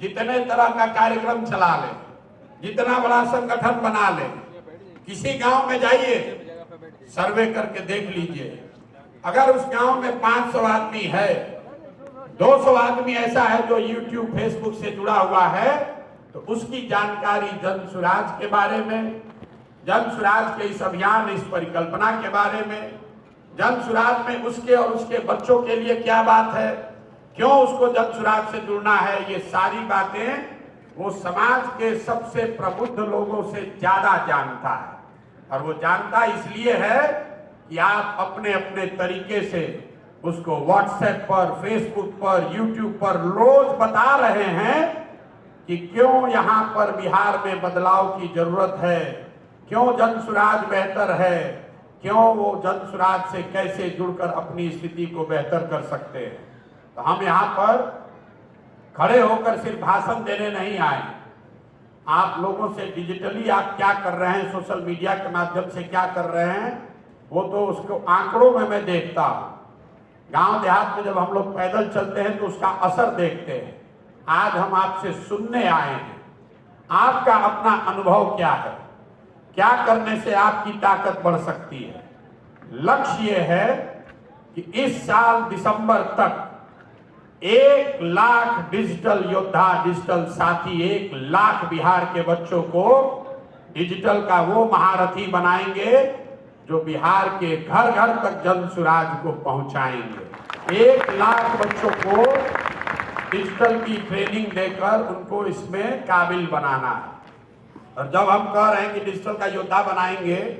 जितने तरह का कार्यक्रम चला ले, जितना बड़ा संगठन बना ले, किसी गांव में जाइए, सर्वे करके देख लीजिए, अगर उस गांव में 500 आदमी है, 200 आदमी ऐसा है जो यूट्यूब फेसबुक से जुड़ा हुआ है, तो उसकी जानकारी जन सुराज के बारे में, जन सुराज के इस अभियान, इस परिकल्पना के बारे में, जन सुराज में उसके और उसके बच्चों के लिए क्या बात है, क्यों उसको जन सुराज से जुड़ना है, ये सारी बातें वो समाज के सबसे प्रबुद्ध लोगों से ज्यादा जानता है। और वो जानता इसलिए है कि आप अपने अपने तरीके से उसको व्हाट्सएप पर, फेसबुक पर, यूट्यूब पर रोज बता रहे हैं कि क्यों यहाँ पर बिहार में बदलाव की जरूरत है, क्यों जन सुराज बेहतर है, क्यों वो जन सुराज से कैसे जुड़कर अपनी स्थिति को बेहतर कर सकते हैं। तो हम यहाँ पर खड़े होकर सिर्फ भाषण देने नहीं आए, आप लोगों से डिजिटली आप क्या कर रहे हैं, सोशल मीडिया के माध्यम से क्या कर रहे हैं, वो तो उसको आंकड़ों में मैं देखता हूँ। गांव देहात में जब हम लोग पैदल चलते हैं तो उसका असर देखते हैं। आज हम आपसे सुनने आए हैं, आपका अपना अनुभव क्या है, क्या करने से आपकी ताकत बढ़ सकती है। लक्ष्य ये है कि इस साल दिसंबर तक 1 लाख डिजिटल योद्धा, डिजिटल साथी, 1 लाख बिहार के बच्चों को डिजिटल का वो महारथी बनाएंगे जो बिहार के घर घर तक जन सुराज को पहुंचाएंगे। 1 लाख बच्चों को डिजिटल की ट्रेनिंग देकर उनको इसमें काबिल बनाना है। और जब हम कह रहे हैं कि डिजिटल का योद्धा बनाएंगे,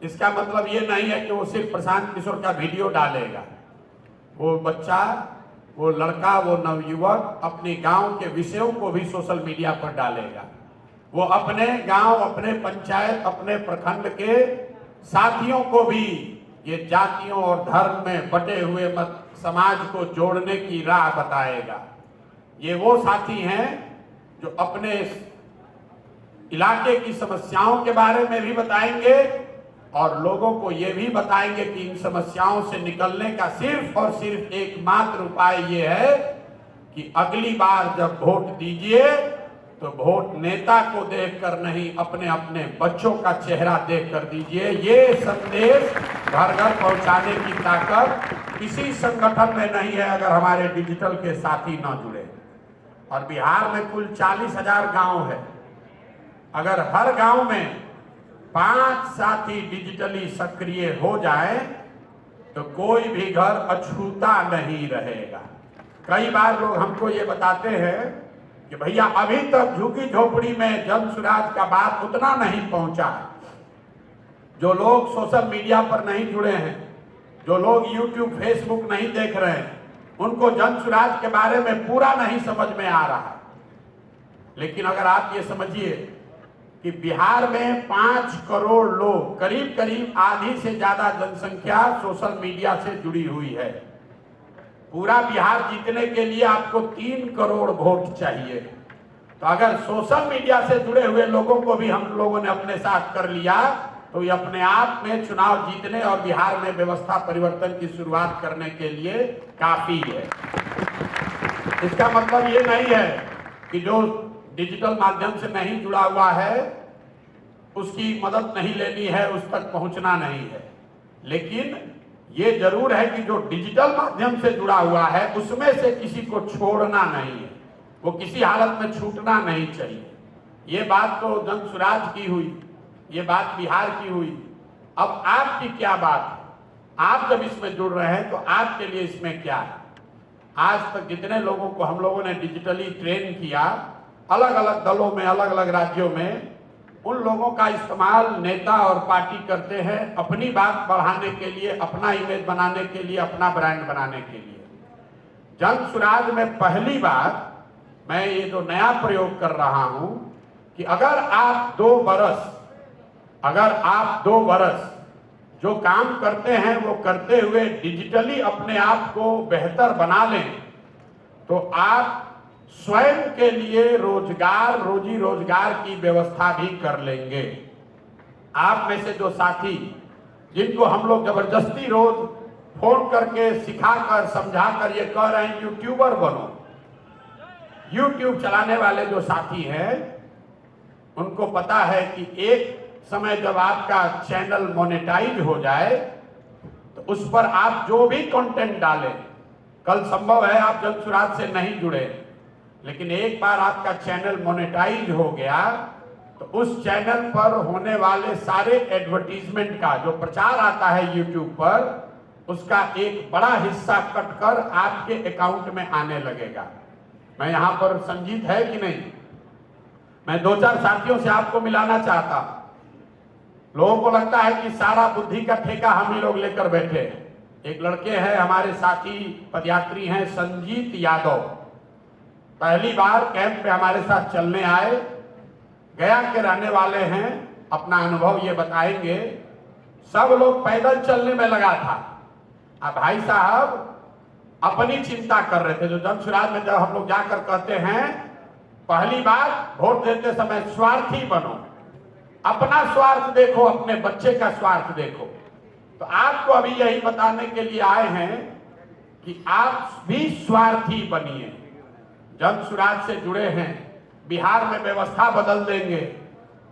इसका मतलब ये नहीं है कि वो सिर्फ प्रशांत किशोर का वीडियो डालेगा। वो बच्चा, वो लड़का, वो नवयुवक अपने गांव के विषयों को भी सोशल मीडिया पर डालेगा। वो अपने गांव, अपने पंचायत, अपने प्रखंड के साथियों को भी ये जातियों और धर्म में बटे हुए समाज को जोड़ने की राह बताएगा। ये वो साथी हैं जो अपने इलाके की समस्याओं के बारे में भी बताएंगे और लोगों को ये भी बताएंगे कि इन समस्याओं से निकलने का सिर्फ और सिर्फ एकमात्र उपाय ये है कि अगली बार जब वोट दीजिए तो वोट नेता को देखकर नहीं, अपने अपने बच्चों का चेहरा देखकर दीजिए। ये संदेश घर घर पहुंचाने की ताकत किसी संगठन में नहीं है अगर हमारे डिजिटल के साथी ना जुड़े। और बिहार में कुल 40,000 गांव है। अगर हर गांव में 5 साथी डिजिटली सक्रिय हो जाए तो कोई भी घर अछूता नहीं रहेगा। कई बार लोग हमको ये बताते हैं कि भैया अभी तक झुग्गी झोपड़ी में जन सुराज का बात उतना नहीं पहुंचा है। जो लोग सोशल मीडिया पर नहीं जुड़े हैं, जो लोग यूट्यूब फेसबुक नहीं देख रहे हैं, उनको जन सुराज के बारे में पूरा नहीं समझ में आ रहा है। लेकिन अगर आप ये समझिए कि बिहार में 5 करोड़ लोग, करीब करीब आधी से ज्यादा जनसंख्या सोशल मीडिया से जुड़ी हुई है। पूरा बिहार जीतने के लिए आपको 3 करोड़ वोट चाहिए। तो अगर सोशल मीडिया से जुड़े हुए लोगों को भी हम लोगों ने अपने साथ कर लिया तो ये अपने आप में चुनाव जीतने और बिहार में व्यवस्था परिवर्तन की शुरुआत करने के लिए काफी है। इसका मतलब ये नहीं है कि जो डिजिटल माध्यम से नहीं जुड़ा हुआ है उसकी मदद नहीं लेनी है, उस तक पहुंचना नहीं है। लेकिन ये जरूर है कि जो डिजिटल माध्यम से जुड़ा हुआ है उसमें से किसी को छोड़ना नहीं है, वो किसी हालत में छूटना नहीं चाहिए। ये बात तो जन सुराज की हुई, ये बात बिहार की हुई। अब आपकी क्या बात है? आप जब इसमें जुड़ रहे हैं तो आपके लिए इसमें क्या है? आज तक जितने लोगों को हम लोगों ने डिजिटली ट्रेन किया, अलग अलग दलों में, अलग अलग राज्यों में, उन लोगों का इस्तेमाल नेता और पार्टी करते हैं अपनी बात बढ़ाने के लिए, अपना इमेज बनाने के लिए, अपना ब्रांड बनाने के लिए। जन सुराज में पहली बार मैं ये जो नया प्रयोग कर रहा हूं कि अगर आप 2 बरस जो काम करते हैं वो करते हुए डिजिटली अपने आप को बेहतर बना लें तो आप स्वयं के लिए रोजगार, रोजी रोजगार की व्यवस्था भी कर लेंगे। आप में से जो साथी जिनको हम लोग जबरदस्ती रोज फोन करके सिखाकर समझाकर ये कह रहे हैं यूट्यूबर बनो, YouTube चलाने वाले जो साथी हैं उनको पता है कि एक समय जब आपका चैनल मोनेटाइज हो जाए तो उस पर आप जो भी कंटेंट डालें, कल संभव है आप जनसुराज से नहीं जुड़े, लेकिन एक बार आपका चैनल मोनेटाइज हो गया तो उस चैनल पर होने वाले सारे एडवर्टीजमेंट का जो प्रचार आता है YouTube पर, उसका एक बड़ा हिस्सा कटकर आपके अकाउंट में आने लगेगा। मैं यहां पर संजीत है कि नहीं, मैं दो चार साथियों से आपको मिलाना चाहता। लोगों को लगता है कि सारा बुद्धि का ठेका हम ही लोग लेकर बैठे। एक लड़के हैं हमारे साथी पदयात्री हैं, संजीत यादव, पहली बार कैंप पे हमारे साथ चलने आए, गया के रहने वाले हैं, अपना अनुभव ये बताएंगे। सब लोग पैदल चलने में लगा था, अब भाई साहब अपनी चिंता कर रहे थे। जो जनसुराज में जब हम लोग जाकर कहते हैं पहली बार वोट देते समय स्वार्थी बनो, अपना स्वार्थ देखो, अपने बच्चे का स्वार्थ देखो, तो आपको अभी यही बताने के लिए आए हैं कि आप भी स्वार्थी बनिए। जनसुराज से जुड़े हैं, बिहार में व्यवस्था बदल देंगे।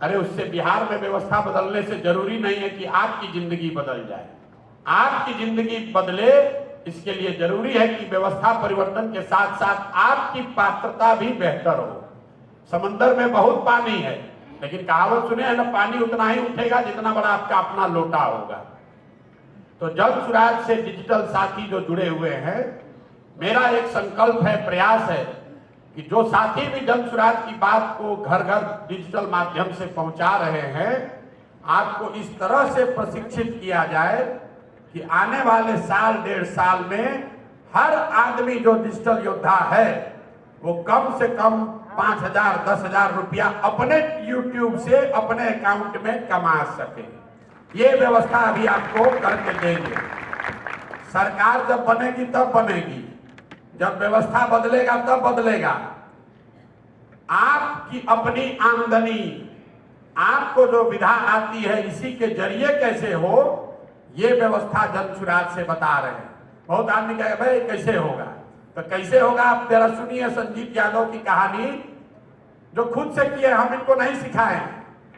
अरे उससे बिहार में व्यवस्था बदलने से जरूरी नहीं है कि आपकी जिंदगी बदल जाए। आपकी जिंदगी बदले इसके लिए जरूरी है कि व्यवस्था परिवर्तन के साथ साथ आपकी पात्रता भी बेहतर हो। समंदर में बहुत पानी है, लेकिन कहावत सुने है ना, पानी उतना ही उठेगा जितना बड़ा आपका अपना लोटा होगा। तो जनसुराज से डिजिटल साथी जो जुड़े हुए हैं, मेरा एक संकल्प है, प्रयास है कि जो साथी भी जनसुराज की बात को घर घर डिजिटल माध्यम से पहुंचा रहे हैं, आपको इस तरह से प्रशिक्षित किया जाए कि आने वाले साल डेढ़ साल में हर आदमी जो डिजिटल योद्धा है वो कम से कम 5,000 10,000 रुपया अपने YouTube से अपने अकाउंट में कमा सके। ये व्यवस्था अभी आपको करके देंगे। सरकार जब बनेगी तब बनेगी, जब व्यवस्था बदलेगा तब बदलेगा। आपकी अपनी आमदनी, आपको जो विधा आती है, इसी के जरिए कैसे हो, ये व्यवस्था जनसुराज से बता रहे हैं। बहुत आदमी कहे भाई कैसे होगा, तो कैसे होगा आप जरा सुनिए संजीत यादव की कहानी, जो खुद से किए, हम इनको नहीं सिखाए,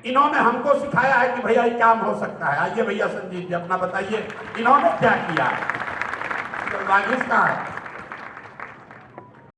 इन्होंने हमको सिखाया है कि भैया ये काम हो सकता है। आइए भैया संजीत जी अपना बताइए, इन्होंने क्या किया, वाजिश का है।